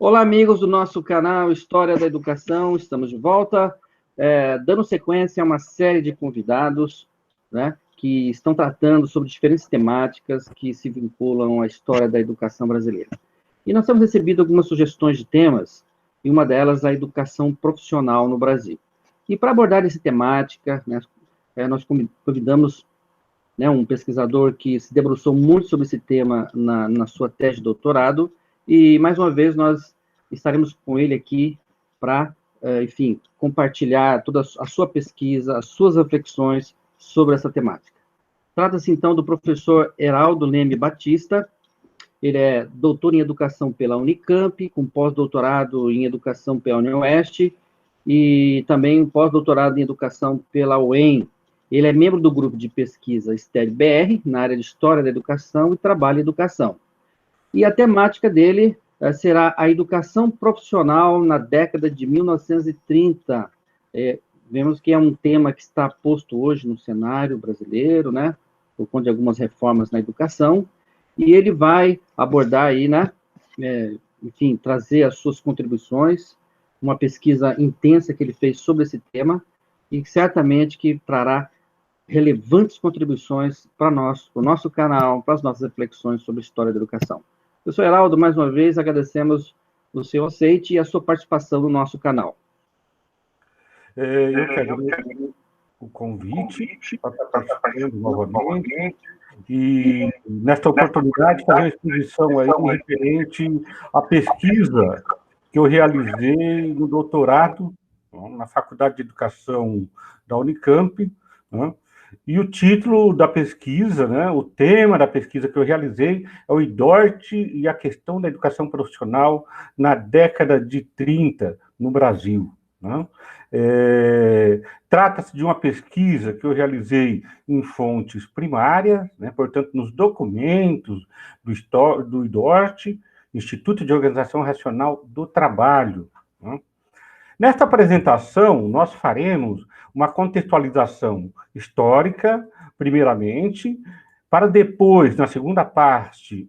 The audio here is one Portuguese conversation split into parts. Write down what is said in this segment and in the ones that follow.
Olá, amigos do nosso canal História da Educação, estamos de volta, dando sequência a uma série de convidados, né, que estão tratando sobre diferentes temáticas que se vinculam à história da educação brasileira. E nós temos recebido algumas sugestões de temas, e uma delas a educação profissional no Brasil. E para abordar essa temática, né, nós convidamos, né, um pesquisador que se debruçou muito sobre esse tema na sua tese de doutorado, e, mais uma vez, nós estaremos com ele aqui para, enfim, compartilhar toda a sua pesquisa, as suas reflexões sobre essa temática. Trata-se, então, do professor Heraldo Leme Batista. Ele é doutor em Educação pela Unicamp, com pós-doutorado em Educação pela UniOeste, e também um pós-doutorado em Educação pela UEM. Ele é membro do grupo de pesquisa STED-BR, na área de História da Educação e Trabalho e Educação. E a temática dele será a educação profissional na década de 1930. Vemos que é um tema que está posto hoje no cenário brasileiro, né, por conta de algumas reformas na educação, e ele vai abordar aí, né, enfim, trazer as suas contribuições, uma pesquisa intensa que ele fez sobre esse tema, e certamente que trará relevantes contribuições para o nosso canal, para as nossas reflexões sobre a história da educação. Professor Heraldo, mais uma vez, agradecemos o seu aceite e a sua participação no nosso canal. Eu que agradeço o convite para estar participando novamente e, nesta oportunidade, fazer uma exposição aí referente à pesquisa que eu realizei no doutorado na Faculdade de Educação da Unicamp, né? E o título da pesquisa, né, o tema da pesquisa que eu realizei é o IDORT e a questão da educação profissional na década de 30 no Brasil. Né? Trata-se de uma pesquisa que eu realizei em fontes primárias, né, portanto, nos documentos do IDORT, Instituto de Organização Racional do Trabalho. Né? Nesta apresentação, nós faremos uma contextualização histórica, primeiramente, para depois, na segunda parte,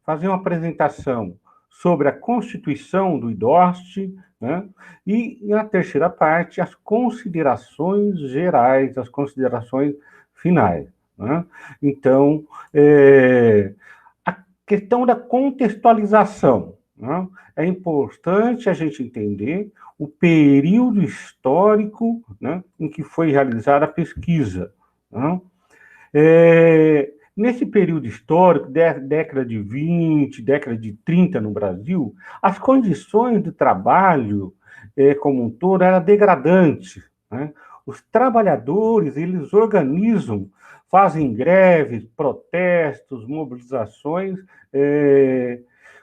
fazer uma apresentação sobre a constituição do IDORT, né? E, na terceira parte, as considerações gerais, as considerações finais. Né? Então, a questão da contextualização, né? É importante a gente entender o período histórico, né, em que foi realizada a pesquisa. Né? Nesse período histórico, década de 20, década de 30 no Brasil, as condições de trabalho como um todo eram degradantes. Né? Os trabalhadores, eles organizam, fazem greves, protestos, mobilizações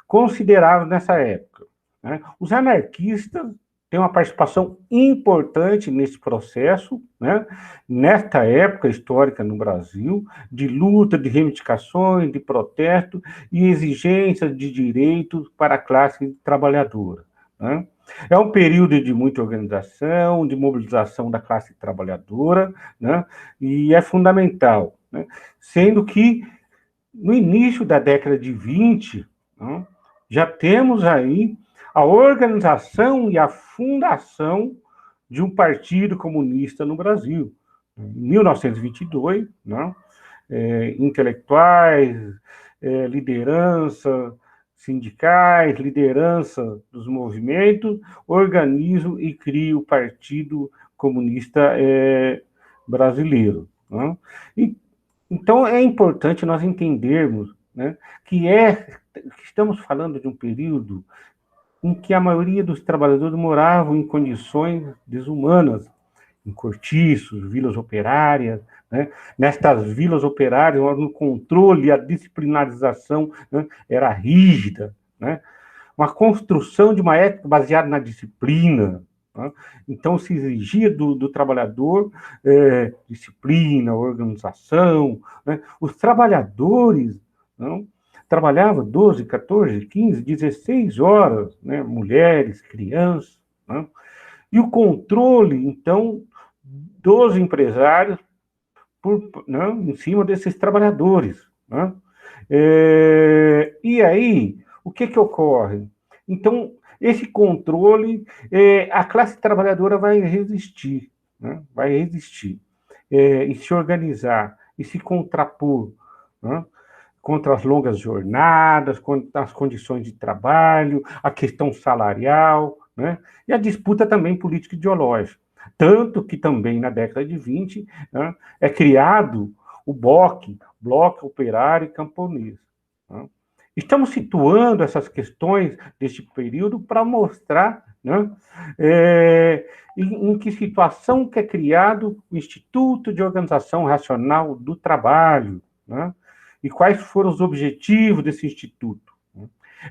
considerados nessa época. Né? Os anarquistas têm uma participação importante nesse processo, né? Nesta época histórica no Brasil, de luta, de reivindicações, de protesto e exigências de direitos para a classe trabalhadora. Né? É um período de muita organização, de mobilização da classe trabalhadora, né? E é fundamental, né? Sendo que, no início da década de 20, né, já temos aí a organização e a fundação de um partido comunista no Brasil. Em 1922, né, intelectuais, liderança sindicais, liderança dos movimentos, organizam e criam o Partido Comunista Brasileiro. Né? Então, é importante nós entendermos, né, que estamos falando de um período em que a maioria dos trabalhadores moravam em condições desumanas, em cortiços, vilas operárias. Né? Nestas vilas operárias, o controle e a disciplinarização, né, era rígida. Né? Uma construção de uma ética baseada na disciplina. Né? Então, se exigia do trabalhador disciplina, organização. Né? Os trabalhadores, não, trabalhavam 12, 14, 15, 16 horas, né? Mulheres, crianças. Né? E o controle, então, dos empresários né, em cima desses trabalhadores. Né? E aí, o que ocorre? Então, esse controle, a classe trabalhadora vai resistir, né? Vai resistir, e se organizar, e se contrapor, né? Contra as longas jornadas, contra as condições de trabalho, a questão salarial, né? E a disputa também político-ideológica. Tanto que também na década de 20, né, é criado o BOC, Bloco Operário e Camponês. Né? Estamos situando essas questões deste período para mostrar, né, em que situação que é criado o Instituto de Organização Racional do Trabalho, né? E quais foram os objetivos desse instituto.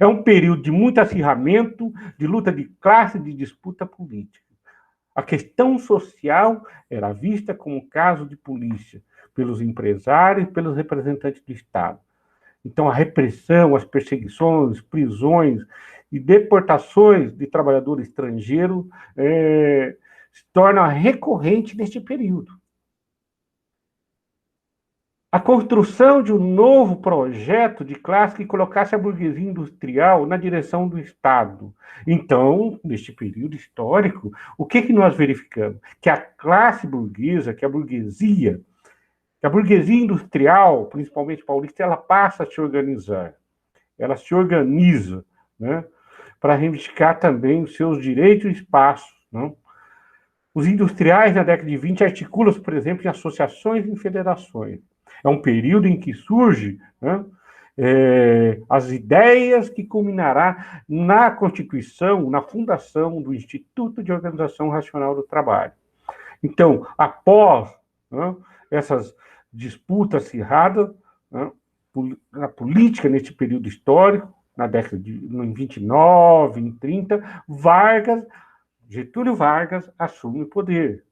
É um período de muito acirramento, de luta de classe, de disputa política. A questão social era vista como caso de polícia, pelos empresários e pelos representantes do Estado. Então, a repressão, as perseguições, prisões e deportações de trabalhador estrangeiro se tornam recorrente neste período. A construção de um novo projeto de classe que colocasse a burguesia industrial na direção do Estado. Então, neste período histórico, o que nós verificamos? Que a classe burguesa, que a burguesia industrial, principalmente paulista, ela passa a se organizar. Ela se organiza, né, para reivindicar também os seus direitos e espaços. Né? Os industriais, na década de 20, articulam-se, por exemplo, em associações e em federações. É um período em que surge, né, as ideias que culminará na constituição, na fundação do Instituto de Organização Racional do Trabalho. Então, após, né, essas disputas acirradas, né, na política neste período histórico, na década de 29, em 30, Getúlio Vargas assume o poder.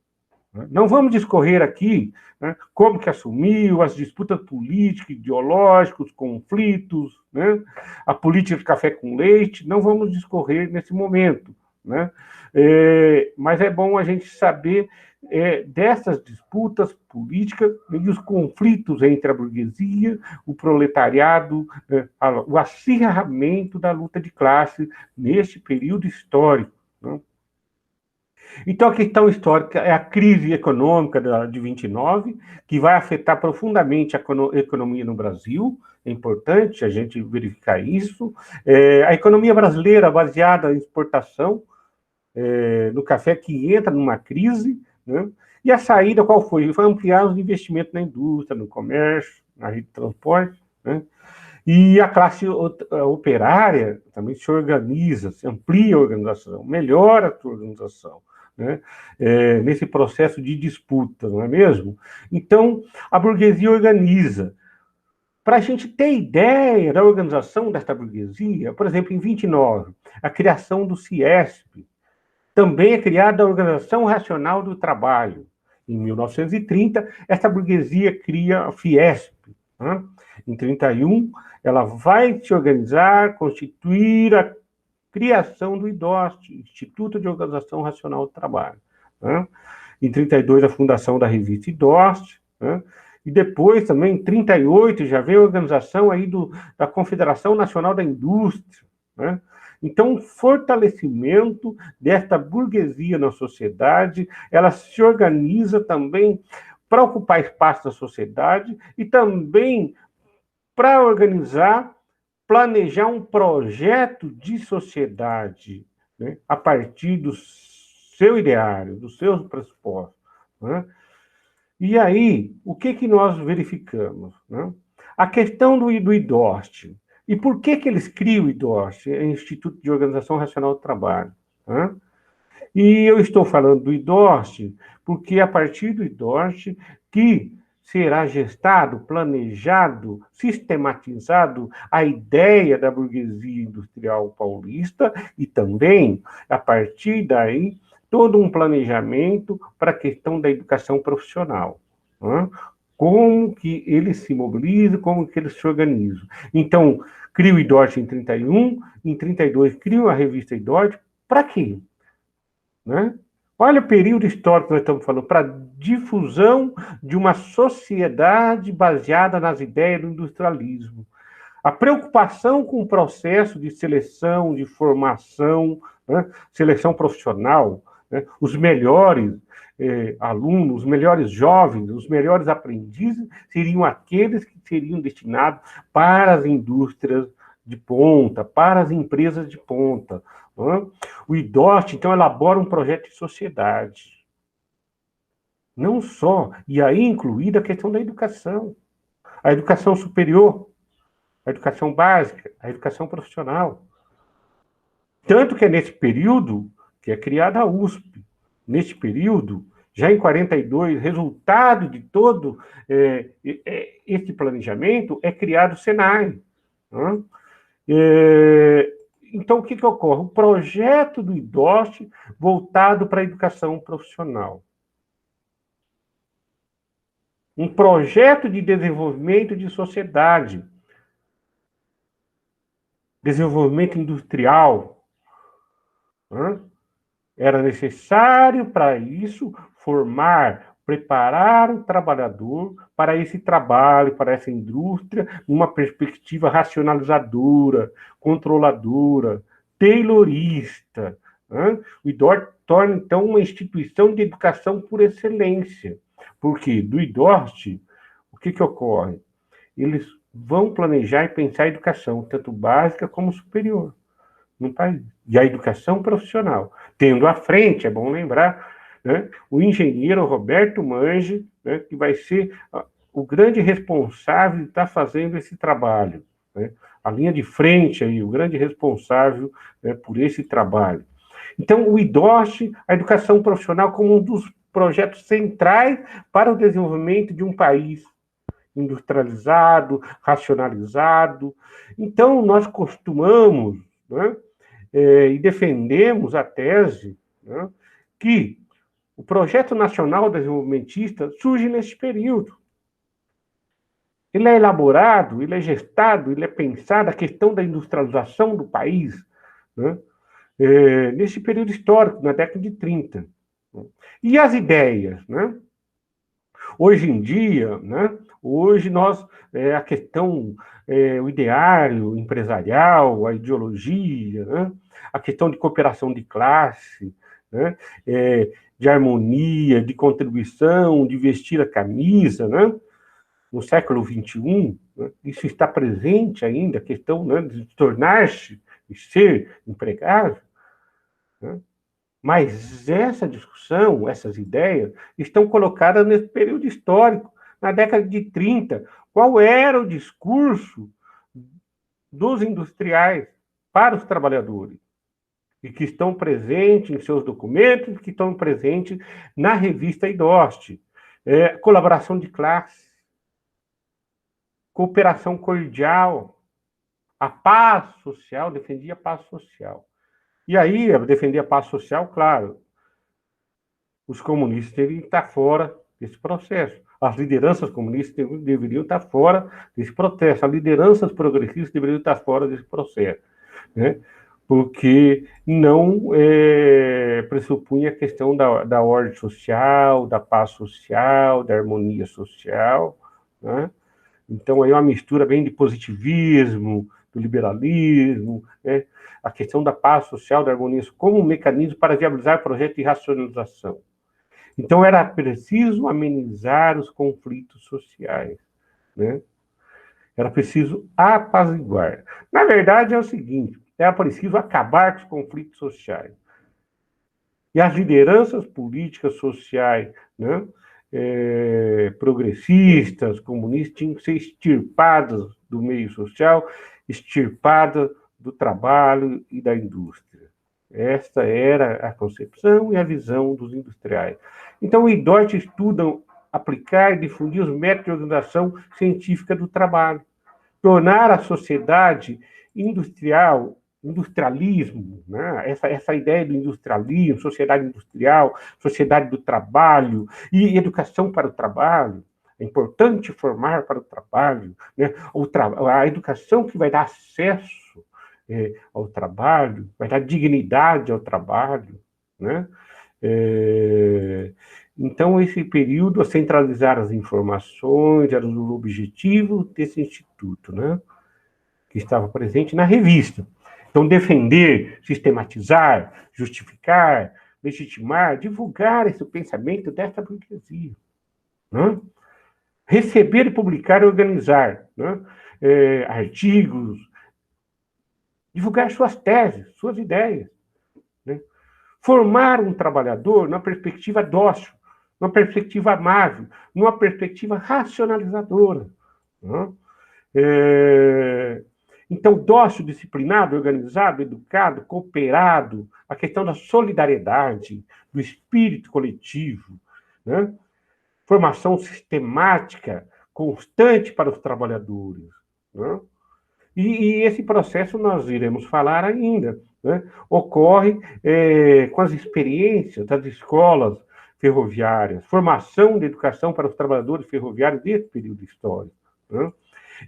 Não vamos discorrer aqui, né, como que assumiu, as disputas políticas, ideológicas, os conflitos, né, a política de café com leite, não vamos discorrer nesse momento. Né? Mas é bom a gente saber dessas disputas políticas e os conflitos entre a burguesia, o proletariado, o acirramento da luta de classe neste período histórico. Né? Então, a questão histórica é a crise econômica de 29, que vai afetar profundamente a economia no Brasil. É importante a gente verificar isso. A economia brasileira, baseada em exportação, no café, que entra numa crise, né? E a saída qual foi? Foi ampliar os investimentos na indústria, no comércio, na rede de transporte, né? E a classe operária também se organiza, se amplia a organização, melhora a sua organização, né? Nesse processo de disputa, não é mesmo? Então, a burguesia organiza. Para a gente ter ideia da organização desta burguesia, por exemplo, em 29, a criação do CIESP, também é criada a Organização Racional do Trabalho. Em 1930, essa burguesia cria a Fiesp. Né? Em 31, ela vai se organizar, constituir a criação do IDOST, Instituto de Organização Racional do Trabalho. Né? Em 32, a fundação da revista IDOST. Né? E depois, também, em 38, já veio a organização aí da Confederação Nacional da Indústria. Né? Então, o fortalecimento desta burguesia na sociedade, ela se organiza também para ocupar espaço na sociedade e também para organizar, planejar um projeto de sociedade, né, a partir do seu ideário, dos seus pressupostos. Né? E aí, o que nós verificamos? Né? A questão do IDOST. E por que eles criam o IDOST, Instituto de Organização Racional do Trabalho? Né? E eu estou falando do IDOST porque é a partir do IDOST que será gestado, planejado, sistematizado a ideia da burguesia industrial paulista e também, a partir daí, todo um planejamento para a questão da educação profissional. Né? Como que eles se mobilizam, como que eles se organizam. Então, cria o IDOST em 31, em 32 criam a revista IDOST, para quê? Né? Olha o período histórico que nós estamos falando, para difusão de uma sociedade baseada nas ideias do industrialismo. A preocupação com o processo de seleção, de formação, né, seleção profissional, né, os melhores alunos, os melhores jovens, os melhores aprendizes seriam aqueles que seriam destinados para as indústrias de ponta, para as empresas de ponta. Né? O IDOST, então, elabora um projeto de sociedade. Não só, e aí incluída a questão da educação. A educação superior, a educação básica, a educação profissional. Tanto que é nesse período que é criada a USP. Nesse período, já em 42, resultado de todo esse planejamento, é criado o Senai. Né? Então, o que ocorre? O projeto do IDOST voltado para a educação profissional. Um projeto de desenvolvimento de sociedade, desenvolvimento industrial. Né? Era necessário, para isso, formar, preparar o trabalhador para esse trabalho, para essa indústria, numa perspectiva racionalizadora, controladora, taylorista. Né? O IDOST torna, então, uma instituição de educação por excelência. Porque do IDOST, o que ocorre? Eles vão planejar e pensar a educação, tanto básica como superior, no país. E a educação profissional. Tendo à frente, é bom lembrar, né, o engenheiro Roberto Mange, né, que vai ser o grande responsável de estar fazendo esse trabalho. Né, a linha de frente, aí, o grande responsável, né, por esse trabalho. Então, o IDOST, a educação profissional, como um dos projetos centrais para o desenvolvimento de um país industrializado, racionalizado. Então, nós costumamos, né, e defendemos a tese, né, que o Projeto Nacional Desenvolvimentista surge nesse período. Ele é elaborado, ele é gestado, ele é pensado, a questão da industrialização do país, né, nesse período histórico, na década de 30. E as ideias, né? Hoje em dia, né, hoje nós, a questão, o ideário empresarial, a ideologia, né, a questão de cooperação de classe, né, de harmonia, de contribuição, de vestir a camisa, né, no século XXI, né, isso está presente ainda, a questão, né, de tornar-se e ser empregável, né. Mas essa discussão, essas ideias, estão colocadas nesse período histórico, na década de 30. Qual era o discurso dos industriais para os trabalhadores? E que estão presentes em seus documentos, que estão presentes na revista IDOST. Colaboração de classe, cooperação cordial, a paz social, defendia a paz social. E aí, defender a paz social, claro, os comunistas deveriam estar fora desse processo. As lideranças comunistas deveriam estar fora desse processo. As lideranças progressistas deveriam estar fora desse processo. Né? Porque não pressupunha a questão da ordem social, da paz social, da harmonia social. Né? Então, aí é uma mistura bem de positivismo, do liberalismo, né? A questão da paz social, da harmonia, como um mecanismo para viabilizar o projeto de racionalização. Então, era preciso amenizar os conflitos sociais, né? Era preciso apaziguar. Na verdade, é o seguinte, era preciso acabar com os conflitos sociais. E as lideranças políticas sociais, né, progressistas, comunistas, tinham que ser extirpadas do meio social, extirpadas do trabalho e da indústria. Esta era a concepção e a visão dos industriais. Então, o IDOST estuda aplicar e difundir os métodos de organização científica do trabalho, tornar a sociedade industrial, industrialismo, né? essa ideia do industrialismo, sociedade industrial, sociedade do trabalho e educação para o trabalho. É importante formar para o trabalho, né? A educação que vai dar acesso ao trabalho, vai dar dignidade ao trabalho, né? Então, esse período, a centralizar as informações, era o objetivo desse instituto, né? que estava presente na revista. Então, defender, sistematizar, justificar, legitimar, divulgar esse pensamento dessa burguesia. Né? Receber e publicar e organizar, né? Artigos, divulgar suas teses, suas ideias. Né? Formar um trabalhador numa perspectiva dócil, numa perspectiva amável, numa perspectiva racionalizadora. Né? Então, dócil, disciplinado, organizado, educado, cooperado, a questão da solidariedade, do espírito coletivo, né? Formação sistemática, constante para os trabalhadores. Né? E esse processo nós iremos falar ainda. Né? Ocorre com as experiências das escolas ferroviárias, formação de educação para os trabalhadores ferroviários desse período histórico. Né?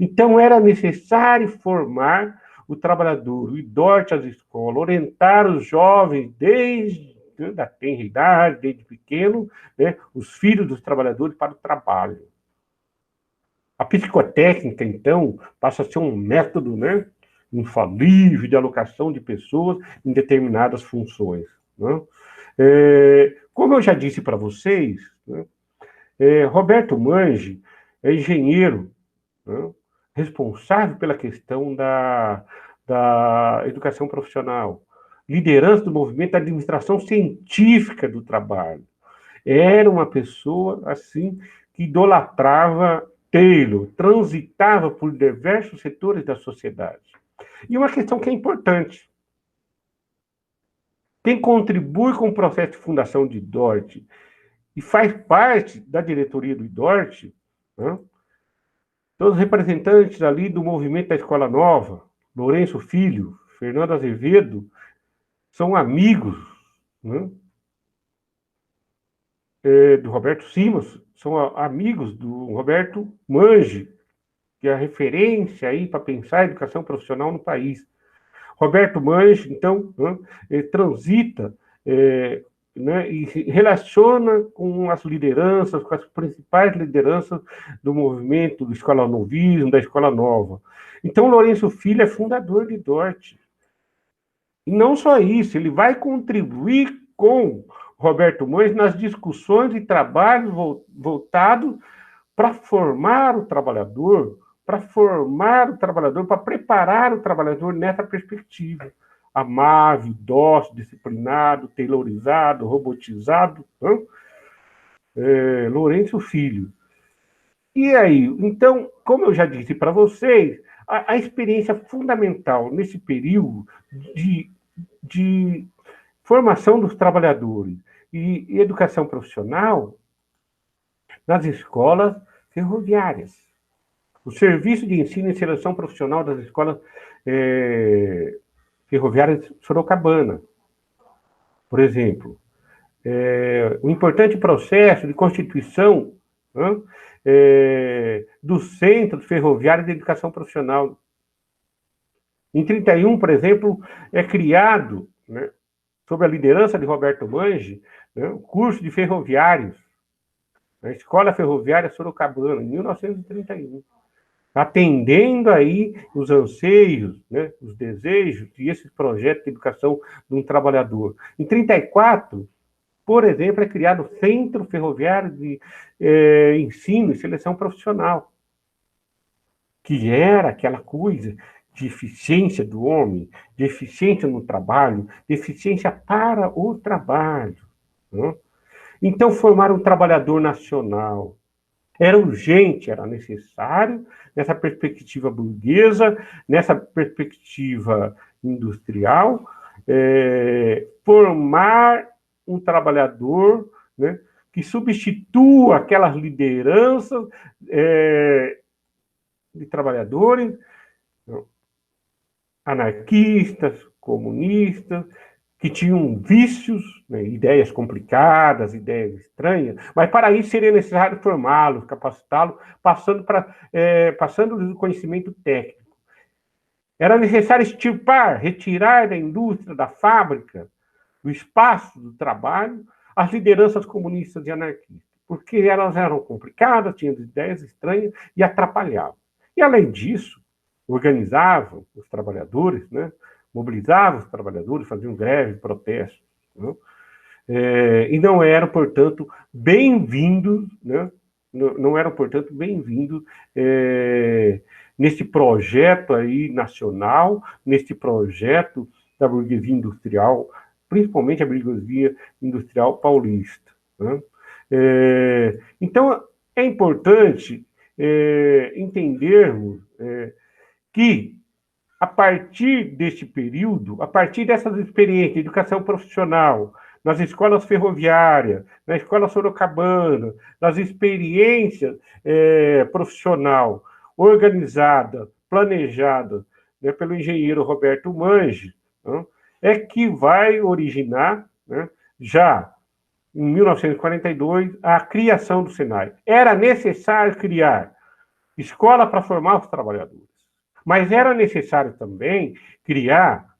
Então, era necessário formar o trabalhador, o idorte às escolas, orientar os jovens desde da tenra idade, desde pequeno, né, os filhos dos trabalhadores para o trabalho. A psicotécnica, então, passa a ser um método, né, infalível de alocação de pessoas em determinadas funções. Né? Como eu já disse para vocês, né, Roberto Mange é engenheiro, né, responsável pela questão da educação profissional, liderança do movimento da administração científica do trabalho. Era uma pessoa, assim, que idolatrava Taylor, transitava por diversos setores da sociedade. E uma questão que é importante. Quem contribui com o processo de fundação de IDORT e faz parte da diretoria do IDORT, né, todos os representantes ali do movimento da Escola Nova, Lourenço Filho, Fernando Azevedo, são amigos, né, do Roberto Simas, são amigos do Roberto Mange, que é a referência aí para pensar a educação profissional no país. Roberto Mange, então, né, transita né, e se relaciona com as lideranças, com as principais lideranças do movimento do Escola Novismo, da Escola Nova. Então, Lourenço Filho é fundador de IDORT. E não só isso, ele vai contribuir com Roberto Mange nas discussões e trabalhos voltados para formar o trabalhador, para preparar o trabalhador nessa perspectiva. Amável, dócil, disciplinado, taylorizado, robotizado. Lourenço Filho. E aí, então, como eu já disse para vocês, a experiência fundamental nesse período de formação dos trabalhadores e educação profissional nas escolas ferroviárias. O Serviço de Ensino e Seleção Profissional das Escolas Ferroviárias de Sorocabana, por exemplo. Um importante processo de constituição do Centro Ferroviário de Educação Profissional. Em 31, por exemplo, é criado, né, sob a liderança de Roberto Mange, né, o curso de ferroviários, na Escola Ferroviária Sorocabana, em 1931. Atendendo aí os anseios, né, os desejos e esse projeto de educação de um trabalhador. Em 34, por exemplo, é criado o Centro Ferroviário de Ensino e Seleção Profissional, que era aquela coisa de eficiência do homem, de eficiência no trabalho, de eficiência para o trabalho. Né? Então, formar um trabalhador nacional era urgente, era necessário, nessa perspectiva burguesa, nessa perspectiva industrial, formar um trabalhador, né, que substitua aquelas lideranças de trabalhadores anarquistas, comunistas, que tinham vícios, né, ideias complicadas, ideias estranhas, mas para isso seria necessário formá-los, capacitá-los, passando-lhes o conhecimento técnico. Era necessário extirpar, retirar da indústria, da fábrica, do espaço do trabalho, as lideranças comunistas e anarquistas, porque elas eram complicadas, tinham ideias estranhas e atrapalhavam. E, além disso, organizavam os trabalhadores, né? Mobilizavam os trabalhadores, faziam greve, protesto, né? E não eram, portanto, bem-vindos, né? Não eram, portanto, bem-vindos nesse projeto aí nacional, nesse projeto da burguesia industrial, principalmente a burguesia industrial paulista, né? Então, é importante entendermos que, a partir deste período, a partir dessas experiências de educação profissional, nas escolas ferroviárias, na escola sorocabana, nas experiências profissional organizada, planejada, né, pelo engenheiro Roberto Mange, né, é que vai originar, né, já em 1942, a criação do Senai. Era necessário criar escola para formar os trabalhadores. Mas era necessário também criar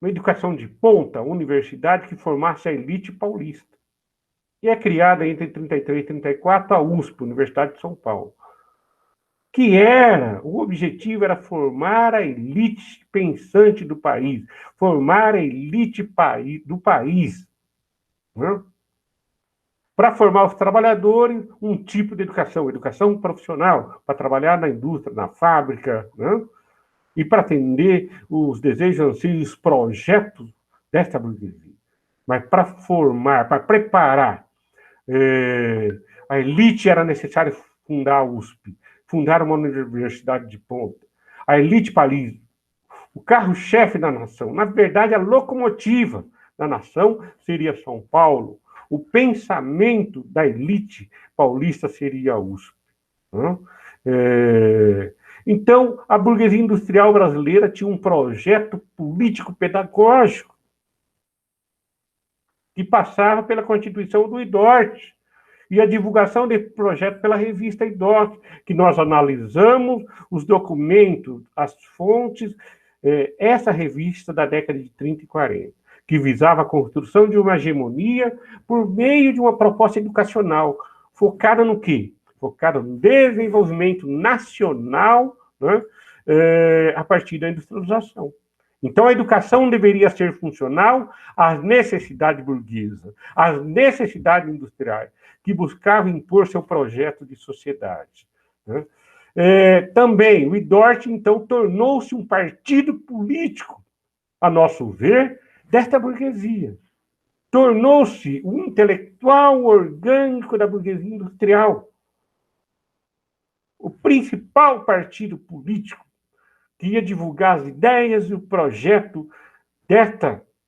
uma educação de ponta, uma universidade que formasse a elite paulista. E é criada entre 33 e 34 a USP, Universidade de São Paulo. O objetivo era formar a elite pensante do país, formar a elite do país. Né? Para formar os trabalhadores, um tipo de educação profissional, para trabalhar na indústria, na fábrica, né? E para atender os desejos, anseios, os projetos desta burguesia. Mas para formar, para preparar a elite, era necessário fundar a USP, fundar uma universidade de ponta. A elite paulista, o carro-chefe da nação, na verdade, a locomotiva da nação seria São Paulo. O pensamento da elite paulista seria a USP. Né? Então, a burguesia industrial brasileira tinha um projeto político-pedagógico que passava pela constituição do IDORT e a divulgação desse projeto pela revista IDORT, que nós analisamos os documentos, as fontes, essa revista da década de 30 e 40, que visava a construção de uma hegemonia por meio de uma proposta educacional, focada no quê? Focada no desenvolvimento nacional, né, a partir da industrialização. Então, a educação deveria ser funcional às necessidades burguesas, às necessidades industriais, que buscavam impor seu projeto de sociedade. Né? Também, o IDORT, então, tornou-se um partido político, a nosso ver, desta burguesia. Tornou-se um intelectual orgânico da burguesia industrial. O principal partido político que ia divulgar as ideias e o projeto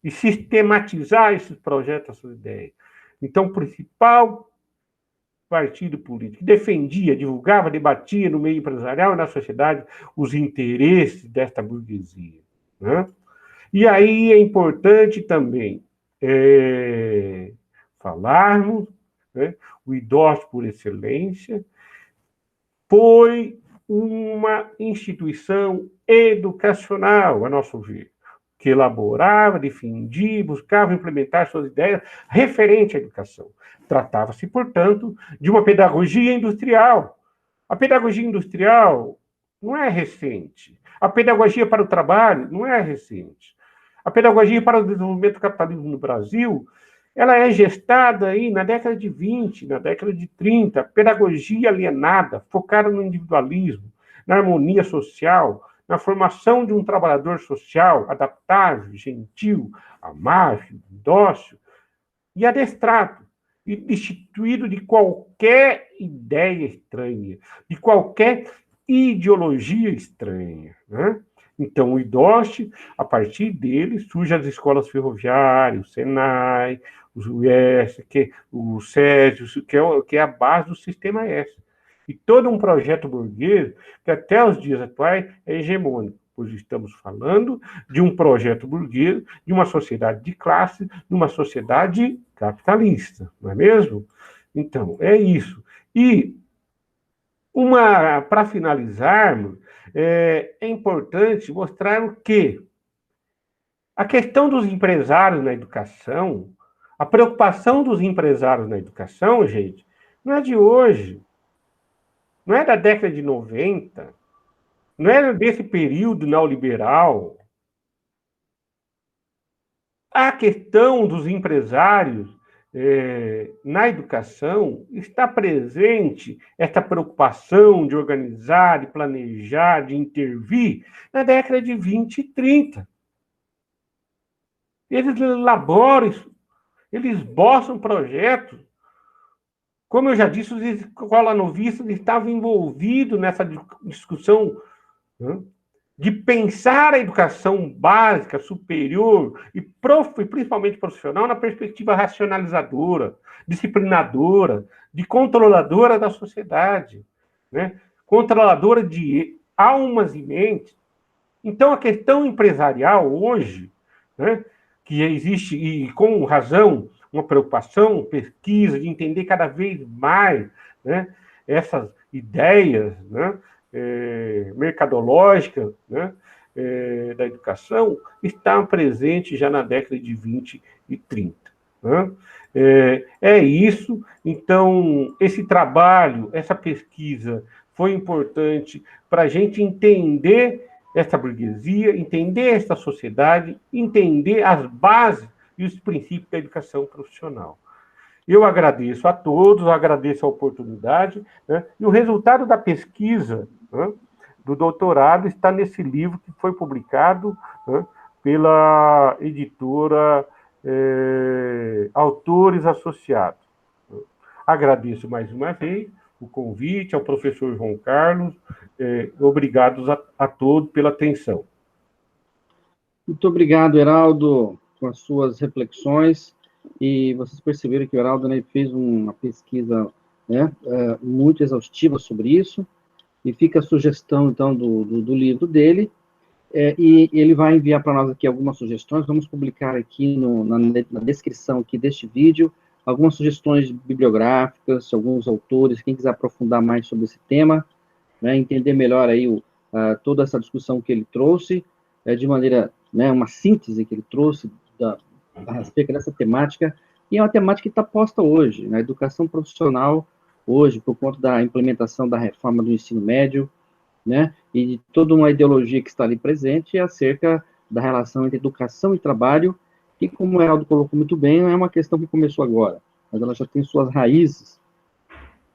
e sistematizar esses projetos, essas ideias. Então, o principal partido político que defendia, divulgava, debatia no meio empresarial e na sociedade os interesses desta burguesia. Né? E aí é importante também falarmos, né, o IDORT por excelência foi uma instituição educacional, a nosso ver, que elaborava, defendia, buscava implementar suas ideias referentes à educação. Tratava-se, portanto, de uma pedagogia industrial. A pedagogia industrial não é recente. A pedagogia para o trabalho não é recente. A pedagogia para o desenvolvimento do capitalismo no Brasil, ela é gestada aí na década de 20, na década de 30, pedagogia alienada, focada no individualismo, na harmonia social, na formação de um trabalhador social adaptável, gentil, amável, dócil e adestrado, e destituído de qualquer ideia estranha, de qualquer ideologia estranha. Né? Então, o IDOST, a partir dele, surgem as escolas ferroviárias, o Senai, o UES, o SESI, que é a base do sistema S. E todo um projeto burguês que até os dias atuais é hegemônico, pois estamos falando de um projeto burguês, de uma sociedade de classe, de uma sociedade capitalista, não é mesmo? Então, é isso. E, para finalizarmos, é importante mostrar que a questão dos empresários na educação, a preocupação dos empresários na educação, gente, não é de hoje. Não é da década de 90, não é desse período neoliberal, a questão dos empresários na educação está presente essa preocupação de organizar, de planejar, de intervir na década de 20 e 30. Eles elaboram, eles esboçam projetos. Como eu já disse, os escolanovistas estavam envolvidos nessa discussão, né, de pensar a educação básica, superior e principalmente profissional na perspectiva racionalizadora, disciplinadora, de controladora da sociedade, né? Controladora de almas e mentes. Então, a questão empresarial hoje, né, que existe, e com razão, uma preocupação, pesquisa, de entender cada vez mais, né, essas ideias, né, mercadológicas, né, da educação, está presente já na década de 20 e 30. Né? É isso. Então, esse trabalho, essa pesquisa foi importante para a gente entender essa burguesia, entender essa sociedade, entender as bases e os princípios da educação profissional. Eu agradeço a todos, agradeço a oportunidade, né? E o resultado da pesquisa, né, do doutorado está nesse livro que foi publicado, né, pela editora Autores Associados. Agradeço mais uma vez o convite ao professor João Carlos. Obrigado a todos pela atenção. Muito obrigado, Heraldo, com as suas reflexões. E vocês perceberam que o Heraldo, né, fez uma pesquisa, né, muito exaustiva sobre isso, e fica a sugestão, então, do livro dele, e ele vai enviar para nós aqui algumas sugestões. Vamos publicar aqui na descrição aqui deste vídeo algumas sugestões bibliográficas, alguns autores, quem quiser aprofundar mais sobre esse tema, né, entender melhor aí toda essa discussão que ele trouxe, de maneira, né, uma síntese que ele trouxe a respeito dessa temática, e é uma temática que está posta hoje, na educação profissional, hoje, por conta da implementação da reforma do ensino médio, né, e de toda uma ideologia que está ali presente acerca da relação entre educação e trabalho, que, como o Heraldo colocou muito bem, não é uma questão que começou agora, mas ela já tem suas raízes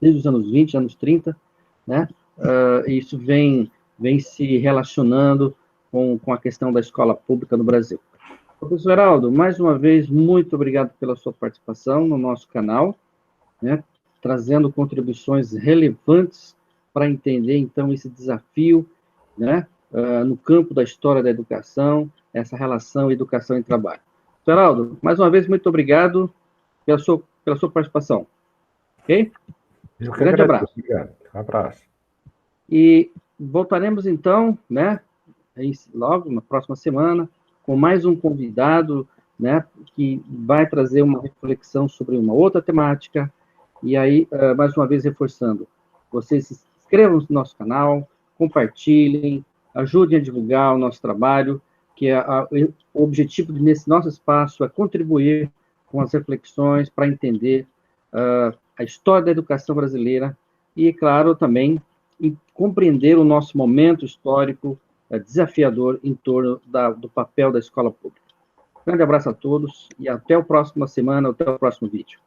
desde os anos 20, anos 30, né, e isso vem se relacionando com a questão da escola pública no Brasil. Professor Heraldo, mais uma vez, muito obrigado pela sua participação no nosso canal, né, trazendo contribuições relevantes para entender, então, esse desafio, né, no campo da história da educação, essa relação educação e trabalho. Professor Heraldo, mais uma vez, muito obrigado pela sua participação. Ok? Eu que Grande agradeço. abraço. Obrigado. Abraço. E voltaremos, então, né, logo na próxima semana, com mais um convidado, né, que vai trazer uma reflexão sobre uma outra temática. E aí, mais uma vez, reforçando, vocês se inscrevam no nosso canal, compartilhem, ajudem a divulgar o nosso trabalho, que o objetivo nesse nosso espaço é contribuir com as reflexões para entender a história da educação brasileira e, claro, também compreender o nosso momento histórico desafiador em torno do papel da escola pública. Grande abraço a todos e até a próxima semana, até o próximo vídeo.